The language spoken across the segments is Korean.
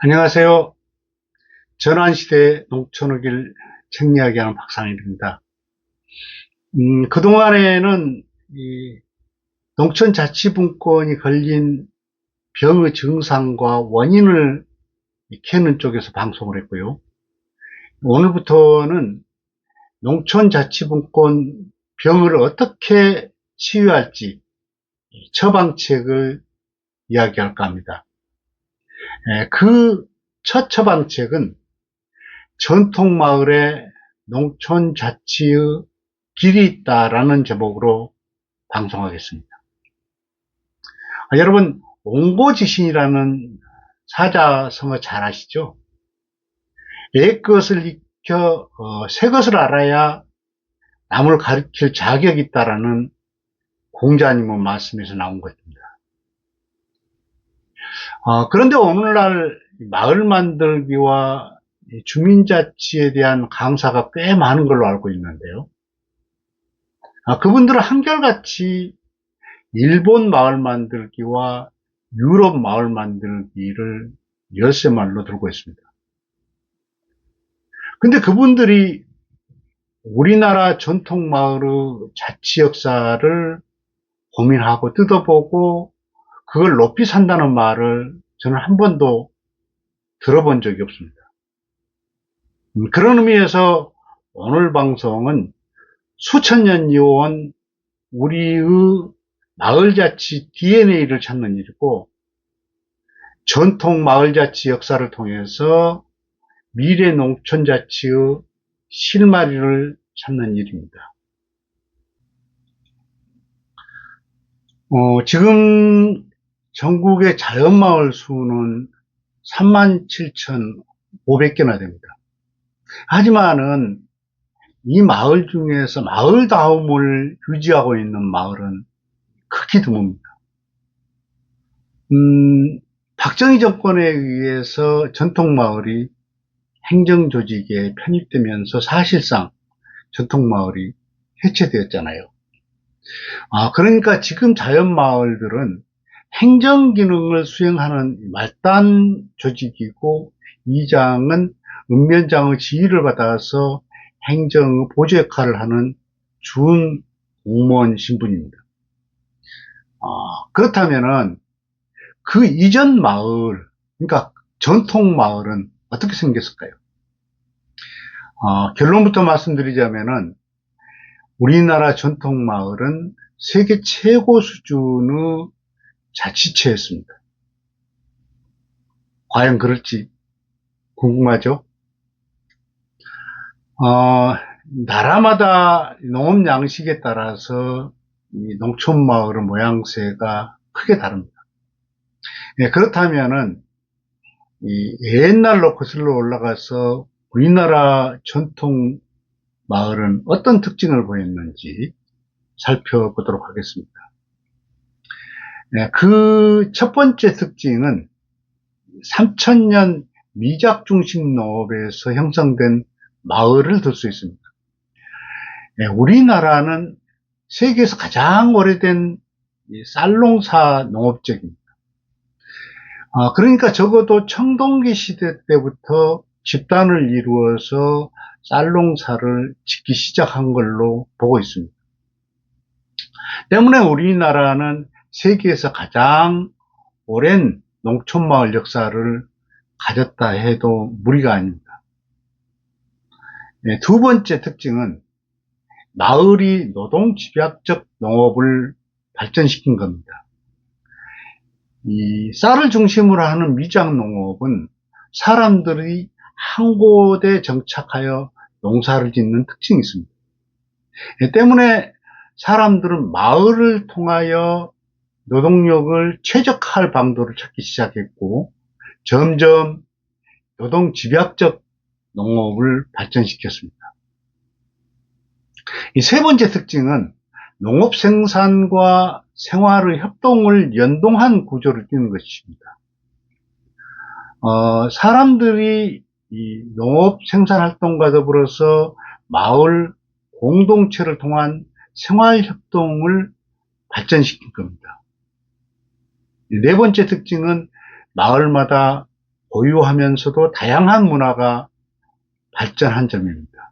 안녕하세요. 전환시대 농촌의 책 이야기하는 박상일입니다. 그동안에는 이 농촌자치분권이 걸린 병의 증상과 원인을 캐는 쪽에서 방송을 했고요. 오늘부터는 농촌자치분권 병을 어떻게 치유할지 처방책을 이야기할까 합니다. 그 첫 처방책은 전통마을에 농촌자치의 길이 있다라는 제목으로 방송하겠습니다. 여러분, 옹고지신이라는 사자성어 잘 아시죠? 옛 것을 익혀 새 것을 알아야 남을 가르칠 자격이 있다라는 공자님의 말씀에서 나온 것입니다. 그런데 오늘날 마을 만들기와 주민자치에 대한 강사가 꽤 많은 걸로 알고 있는데요. 그분들은 한결같이 일본 마을 만들기와 유럽 마을 만들기를 열쇠말로 들고 있습니다. 근데 그분들이 우리나라 전통 마을의 자치 역사를 고민하고 뜯어보고 그걸 높이 산다는 말을 저는 한 번도 들어본 적이 없습니다. 그런 의미에서 오늘 방송은 수천 년 이어온 우리의 마을자치 DNA를 찾는 일이고, 전통 마을자치 역사를 통해서 미래 농촌자치의 실마리를 찾는 일입니다. 지금 전국의 자연마을 수는 37,500개나 됩니다. 하지만은 이 마을 중에서 마을다움을 유지하고 있는 마을은 극히 드뭅니다. 박정희 정권에 의해서 전통마을이 행정조직에 편입되면서 사실상 전통마을이 해체되었잖아요. 그러니까 지금 자연마을들은 행정기능을 수행하는 말단 조직이고, 이장은 읍면장의 지휘를 받아서 행정 보조 역할을 하는 준 공무원 신분입니다. 그렇다면은 그 이전 마을, 그러니까 전통 마을은 어떻게 생겼을까요? 결론부터 말씀드리자면은 우리나라 전통 마을은 세계 최고 수준의 자치체였습니다. 과연 그럴지 궁금하죠? 나라마다 농업 양식에 따라서 이 농촌 마을의 모양새가 크게 다릅니다. 그렇다면은 이 옛날로 거슬러 올라가서 우리나라 전통 마을은 어떤 특징을 보였는지 살펴보도록 하겠습니다. 그 첫 번째 특징은 3000년 미작 중심 농업에서 형성된 마을을 들 수 있습니다. 우리나라는 세계에서 가장 오래된 쌀농사 농업적입니다. 그러니까 적어도 청동기 시대 때부터 집단을 이루어서 쌀농사를 짓기 시작한 걸로 보고 있습니다. 때문에 우리나라는 세계에서 가장 오랜 농촌마을 역사를 가졌다 해도 무리가 아닙니다. 두 번째 특징은 마을이 노동집약적 농업을 발전시킨 겁니다. 이 쌀을 중심으로 하는 미작농업은 사람들이 한 곳에 정착하여 농사를 짓는 특징이 있습니다. 때문에 사람들은 마을을 통하여 노동력을 최적화할 방도를 찾기 시작했고, 점점 노동집약적 농업을 발전시켰습니다. 이 세 번째 특징은 농업 생산과 생활의 협동을 연동한 구조를 띠는 것입니다. 사람들이 이 농업 생산 활동과 더불어서 마을 공동체를 통한 생활 협동을 발전시킨 겁니다. 네 번째 특징은 마을마다 고유하면서도 다양한 문화가 발전한 점입니다.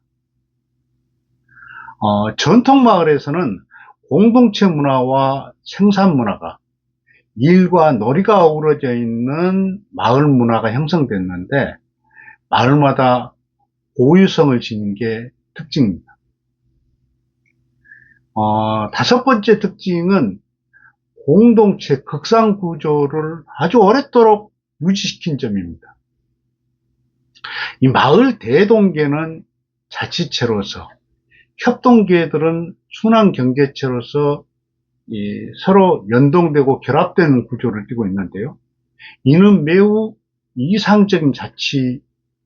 전통 마을에서는 공동체 문화와 생산 문화가, 일과 놀이가 어우러져 있는 마을 문화가 형성됐는데, 마을마다 고유성을 지닌 게 특징입니다. 다섯 번째 특징은 공동체 극상 구조를 아주 오랫도록 유지시킨 점입니다. 이 마을 대동계는 자치체로서, 협동계들은 순환경제체로서 서로 연동되고 결합되는 구조를 띠고 있는데요. 이는 매우 이상적인 자치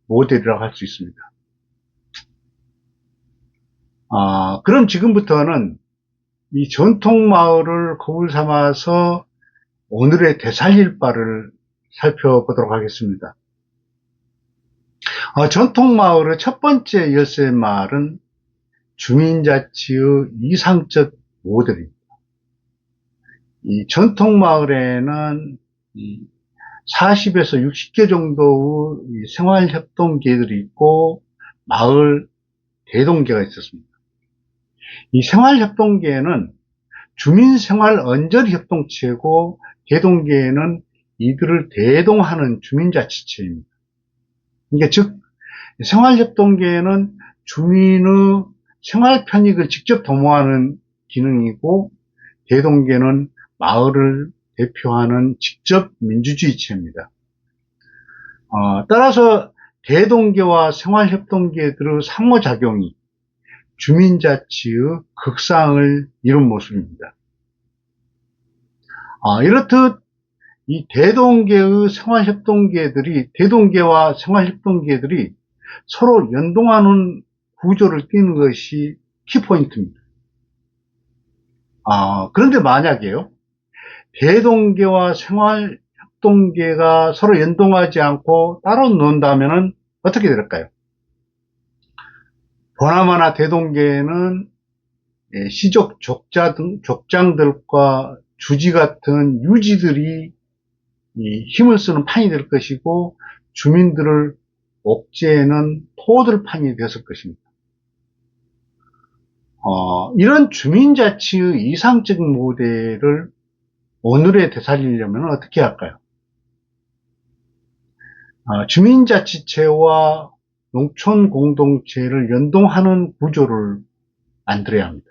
모델이라고 할 수 있습니다. 그럼 지금부터는 이 전통 마을을 거울 삼아서 오늘의 되살릴 바를 살펴보도록 하겠습니다. 전통 마을의 첫 번째 열쇠 말은 주민자치의 이상적 모델입니다. 이 전통 마을에는 40에서 60개 정도의 생활협동계들이 있고 마을 대동계가 있었습니다. 이 생활협동계는 주민생활언저리협동체고 대동계에는 이들을 대동하는 주민자치체입니다. 그러니까 즉 생활협동계에는 주민의 생활 편익을 직접 도모하는 기능이고 대동계는 마을을 대표하는 직접 민주주의체입니다. 따라서 대동계와 생활협동계들의 상호작용이 주민자치의 극상을 이룬 모습입니다. 이렇듯 이 대동계의 대동계와 생활협동계들이 서로 연동하는 구조를 띠는 것이 키포인트입니다. 그런데 만약에요, 대동계와 생활협동계가 서로 연동하지 않고 따로 논다면 어떻게 될까요? 보나마나 대동계에는 시족 족장들과 주지 같은 유지들이 힘을 쓰는 판이 될 것이고 주민들을 옥죄는 토들판이 됐을 것입니다. 이런 주민자치의 이상적인 모델을 오늘에 되살리려면 어떻게 할까요? 주민자치체와 농촌 공동체를 연동하는 구조를 만들어야 합니다.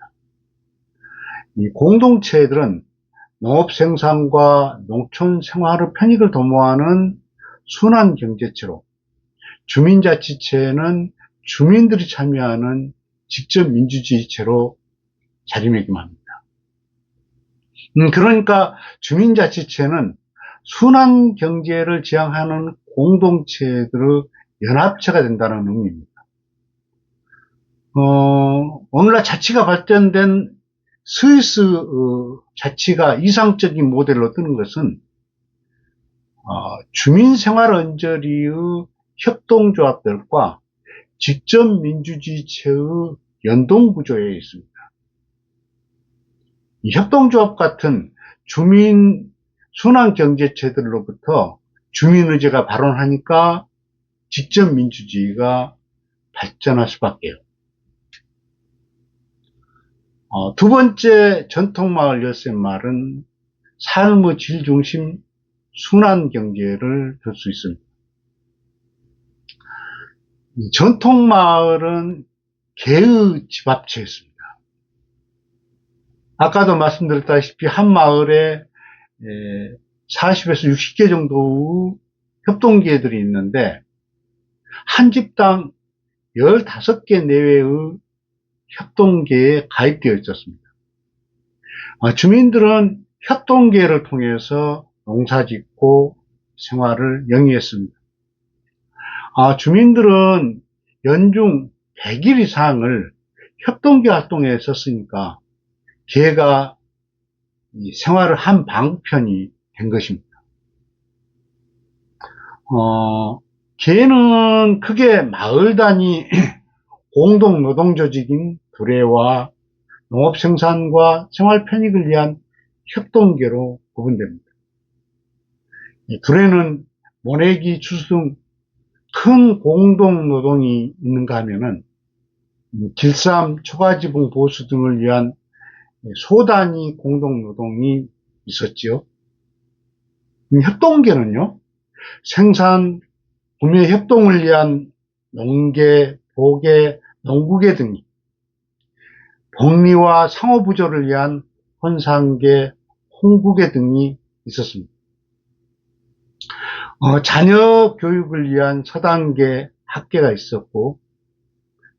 이 공동체들은 농업 생산과 농촌 생활의 편익을 도모하는 순환 경제체로, 주민자치체는 주민들이 참여하는 직접 민주주의체로 자리매김합니다. 그러니까 주민자치체는 순환 경제를 지향하는 공동체들의 연합체가 된다는 의미입니다. 오늘날 자치가 발전된 스위스 자치가 이상적인 모델로 뜨는 것은 주민생활언저리의 협동조합들과 직접민주주의체의 연동구조에 있습니다. 이 협동조합 같은 주민 순환경제체들로부터 주민의제가 발원하니까 직접민주주의가 발전할 수밖에요. 두 번째 전통마을 열쇠말은 삶의 질 중심 순환경제를 들 수 있습니다. 전통마을은 개의 집합체였습니다. 아까도 말씀드렸다시피 한 마을에 40에서 60개 정도의 협동계들이 있는데 한 집당 15개 내외의 협동계에 가입되어 있었습니다. 주민들은 협동계를 통해서 농사짓고 생활을 영위했습니다. 주민들은 연중 100일 이상을 협동계 활동에 썼으니까 계가 생활을 한 방편이 된 것입니다. 계는 크게 마을 단위 공동 노동 조직인 두레와 농업 생산과 생활 편익을 위한 협동계로 구분됩니다. 두레는 모내기, 추수 등 큰 공동 노동이 있는가 하면은 길쌈, 초가지붕 보수 등을 위한 소단위 공동 노동이 있었지요. 협동계는요, 생산, 구매 협동을 위한 농계, 보계, 농구계 등이, 복리와 상호부조를 위한 혼상계, 홍구계 등이 있었습니다. 자녀 교육을 위한 서당계, 학계가 있었고,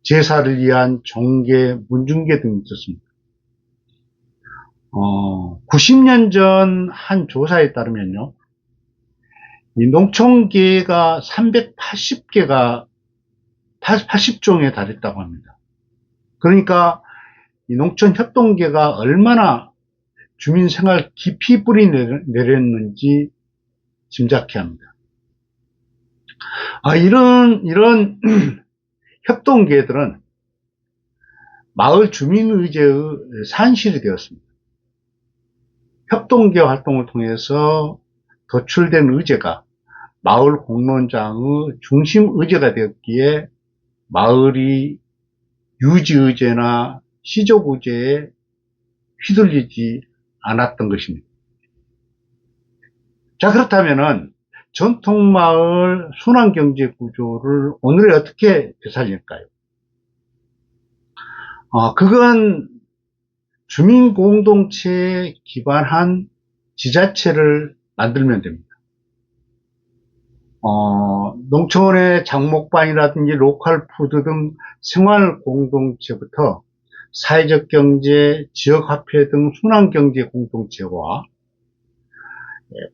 제사를 위한 종계, 문중계 등이 있었습니다. 90년 전 한 조사에 따르면요, 이 농촌계가 80종에 달했다고 합니다. 그러니까 이 농촌협동계가 얼마나 주민생활 깊이 뿌리 내렸는지 짐작케 합니다. 이런 협동계들은 마을 주민의제의 산실이 되었습니다. 협동계 활동을 통해서 도출된 의제가 마을 공론장의 중심 의제가 되었기에 마을이 유지의제나 시족의제에 휘둘리지 않았던 것입니다. 자, 그렇다면은 전통마을 순환경제 구조를 오늘에 어떻게 되살릴까요? 그건 주민공동체에 기반한 지자체를 만들면 됩니다. 농촌의 장목방이라든지 로컬푸드 등 생활공동체부터 사회적 경제, 지역화폐 등 순환경제 공동체와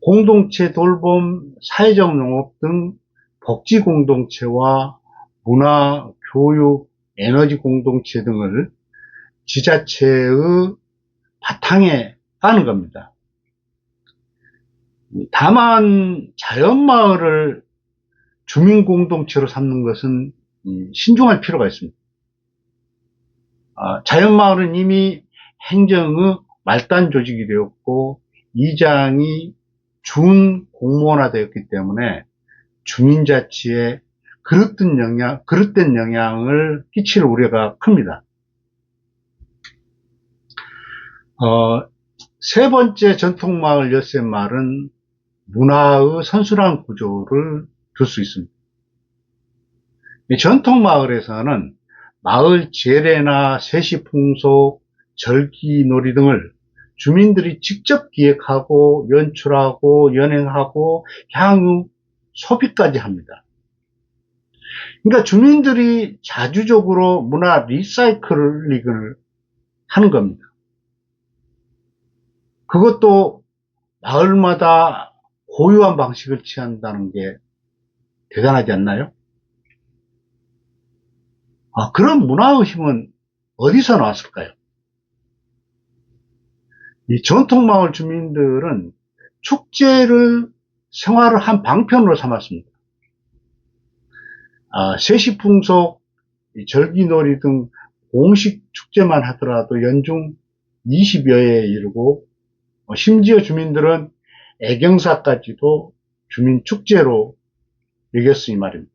공동체 돌봄, 사회적 농업 등 복지공동체와 문화, 교육, 에너지 공동체 등을 지자체의 바탕에 까는 겁니다. 다만 자연마을을 주민공동체로 삼는 것은 신중할 필요가 있습니다. 자연마을은 이미 행정의 말단 조직이 되었고 이장이 준공무원화되었기 때문에 주민자치에 그릇된 영향을 끼칠 우려가 큽니다. 세 번째 전통마을 엿새마을은 문화의 선순환 구조를 둘 수 있습니다. 전통마을에서는 마을 제례나 세시풍속, 절기놀이 등을 주민들이 직접 기획하고 연출하고 연행하고 향후 소비까지 합니다. 그러니까 주민들이 자주적으로 문화 리사이클링을 하는 겁니다. 그것도 마을마다 고유한 방식을 취한다는 게 대단하지 않나요? 그런 문화의식은 어디서 나왔을까요? 이 전통마을 주민들은 축제를 생활을 한 방편으로 삼았습니다. 세시풍속, 절기놀이 등 공식 축제만 하더라도 연중 20여회에 이르고 심지어 주민들은 애경사까지도 주민축제로 여겼으니 말입니다.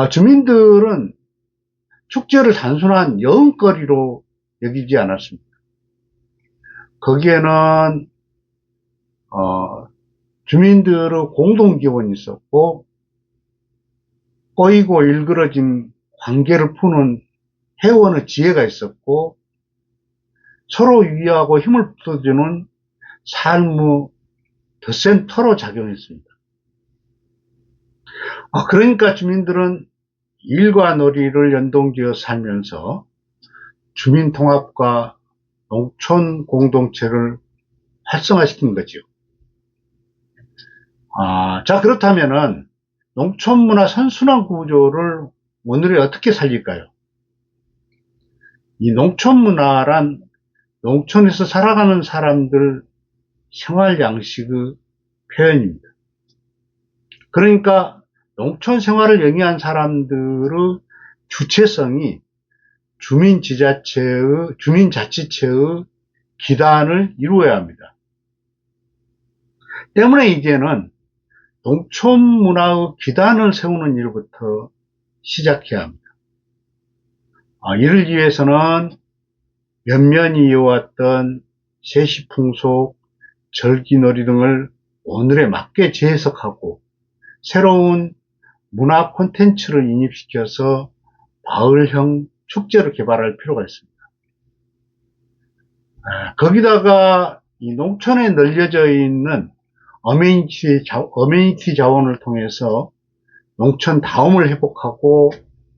주민들은 축제를 단순한 여흥거리로 여기지 않았습니다. 거기에는 주민들의 공동기원이 있었고 꼬이고 일그러진 관계를 푸는 회원의 지혜가 있었고 서로 위하고 힘을 붙여주는 삶의 더 센 터로 작용했습니다. 그러니까 주민들은 일과 놀이를 연동지어 살면서 주민통합과 농촌 공동체를 활성화시킨 거죠. 자, 그렇다면은 농촌문화 선순환 구조를 오늘에 어떻게 살릴까요? 이 농촌문화란 농촌에서 살아가는 사람들 생활 양식의 표현입니다. 그러니까 농촌 생활을 영위한 사람들의 주체성이 주민자치체의 기반을 이루어야 합니다. 때문에 이제는 농촌 문화의 기단을 세우는 일부터 시작해야 합니다. 이를 위해서는 면면이 이어왔던 세시풍속, 절기놀이 등을 오늘에 맞게 재해석하고 새로운 문화 콘텐츠를 인입시켜서 마을형 축제를 개발할 필요가 있습니다. 거기다가 이 농촌에 널려져 있는 어메니티 자원을 통해서 농촌 다움을 회복하고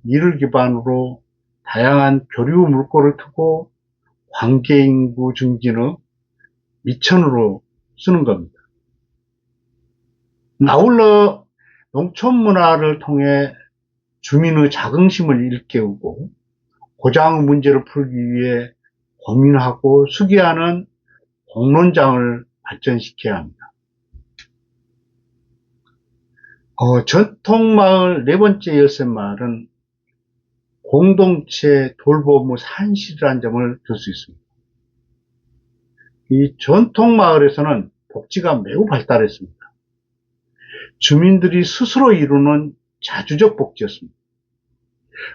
이를 기반으로 다양한 교류 물꼬를 트고 관계인구 증진의 미천으로 쓰는 겁니다. 아울러 농촌 문화를 통해 주민의 자긍심을 일깨우고 고장의 문제를 풀기 위해 고민하고 수기하는 공론장을 발전시켜야 합니다. 전통마을 네 번째 열쇠말은 공동체 돌봄의 산실이라는 점을 들 수 있습니다. 이 전통마을에서는 복지가 매우 발달했습니다. 주민들이 스스로 이루는 자주적 복지였습니다.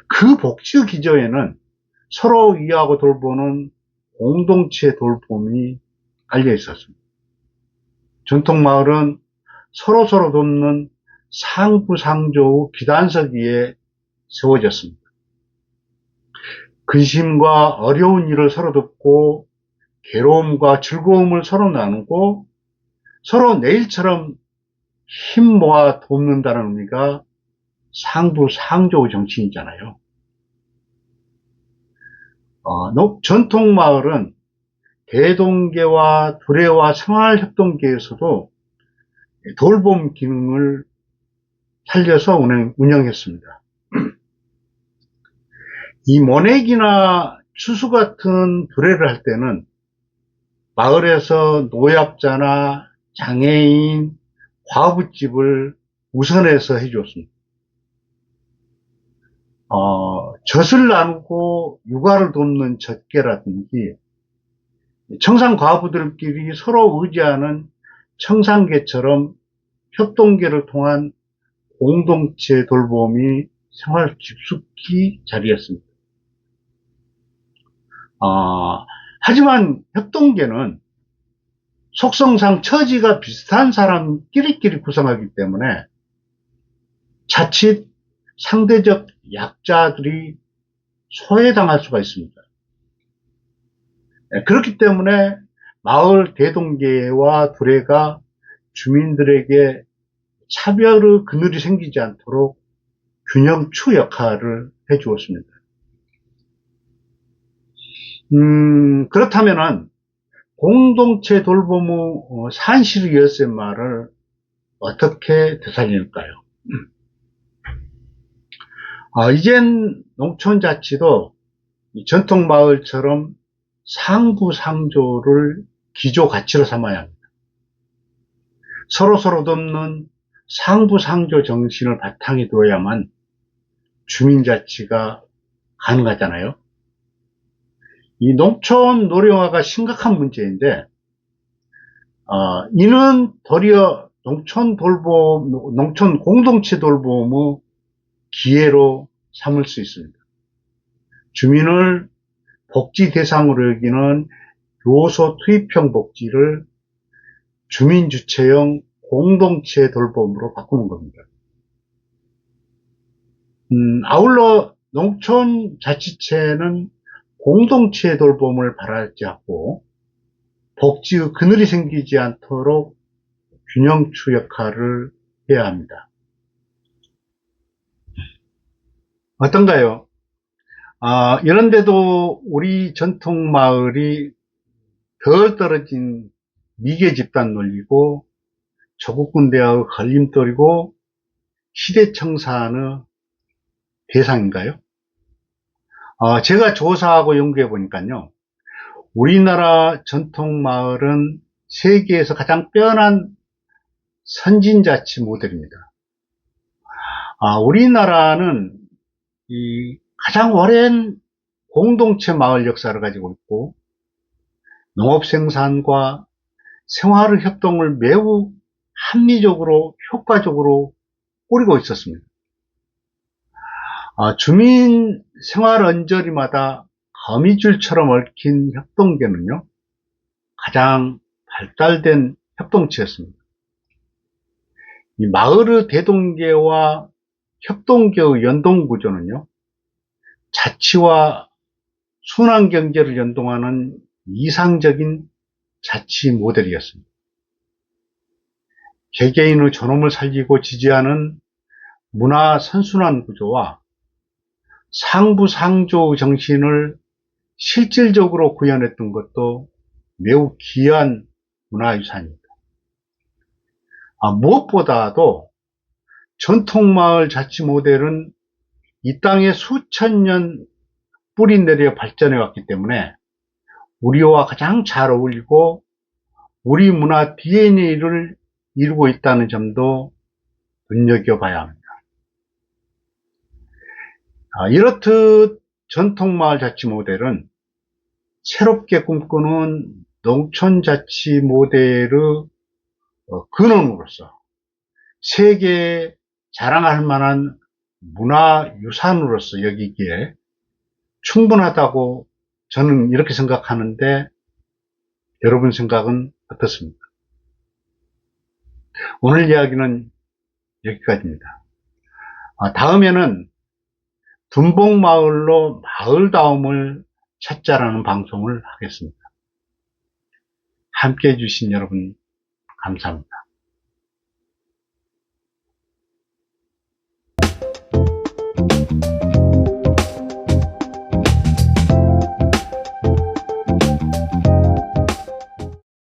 그 복지 기저에는 서로 이해하고 돌보는 공동체 돌봄이 깔려 있었습니다. 전통마을은 서로 돕는 상부상조의 기단석 위에 세워졌습니다. 근심과 어려운 일을 서로 돕고 괴로움과 즐거움을 서로 나누고 서로 내일처럼 힘 모아 돕는다는 의미가 상부상조의 정신이잖아요. 전통마을은 대동계와 두레와 생활협동계에서도 돌봄 기능을 살려서 운영했습니다. 이 모내기나 추수 같은 두레를 할 때는 마을에서 노약자나 장애인, 과부집을 우선해서 해주었습니다. 젖을 나누고 육아를 돕는 젖개라든지 청산 과부들끼리 서로 의지하는 청산계처럼 협동계를 통한 공동체 돌봄이 생활 깊숙이 자리했습니다. 하지만 협동계는 속성상 처지가 비슷한 사람끼리끼리 구성하기 때문에 자칫 상대적 약자들이 소외당할 수가 있습니다. 그렇기 때문에 마을 대동계와 두레가 주민들에게 차별의 그늘이 생기지 않도록 균형추 역할을 해주었습니다. 그렇다면은 공동체 돌봄의 산실의 열쇠말을 어떻게 되살릴까요? 이젠 농촌자치도 전통마을처럼 상부상조를 기조 가치로 삼아야 합니다. 서로 돕는 상부상조 정신을 바탕에 두어야만 주민자치가 가능하잖아요. 이 농촌 노령화가 심각한 문제인데, 이는 도리어 농촌 공동체 돌봄의 기회로 삼을 수 있습니다. 주민을 복지 대상으로 여기는 요소 투입형 복지를 주민 주체형 공동체 돌봄으로 바꾸는 겁니다. 아울러 농촌 자치체는 공동체 돌봄을 바라지 않고 복지의 그늘이 생기지 않도록 균형추 역할을 해야 합니다. 어떤가요? 이런데도 우리 전통 마을이 덜 떨어진 미개 집단 논리고 조국군 대화의 걸림돌이고 시대청산의 대상인가요? 제가 조사하고 연구해 보니까요, 우리나라 전통 마을은 세계에서 가장 빼어난 선진자치 모델입니다. 우리나라는 이 가장 오랜 공동체 마을 역사를 가지고 있고 농업 생산과 생활의 협동을 매우 합리적으로 효과적으로 꾸리고 있었습니다. 주민 생활 언저리마다 거미줄처럼 얽힌 협동계는요, 가장 발달된 협동체였습니다. 이 마을의 대동계와 협동계의 연동구조는요, 자치와 순환경제를 연동하는 이상적인 자치 모델이었습니다. 개개인의 존엄을 살리고 지지하는 문화 선순환 구조와 상부상조 정신을 실질적으로 구현했던 것도 매우 귀한 문화유산입니다. 무엇보다도 전통마을 자치 모델은 이 땅에 수천 년 뿌리 내려 발전해 왔기 때문에 우리와 가장 잘 어울리고 우리 문화 DNA를 이루고 있다는 점도 눈여겨봐야 합니다. 이렇듯 전통마을 자치 모델은 새롭게 꿈꾸는 농촌자치 모델의 근원으로서 세계에 자랑할 만한 문화유산으로서 여기기에 충분하다고 저는 이렇게 생각하는데, 여러분 생각은 어떻습니까? 오늘 이야기는 여기까지입니다. 다음에는 둔봉마을로 마을다움을 찾자라는 방송을 하겠습니다. 함께해 주신 여러분 감사합니다.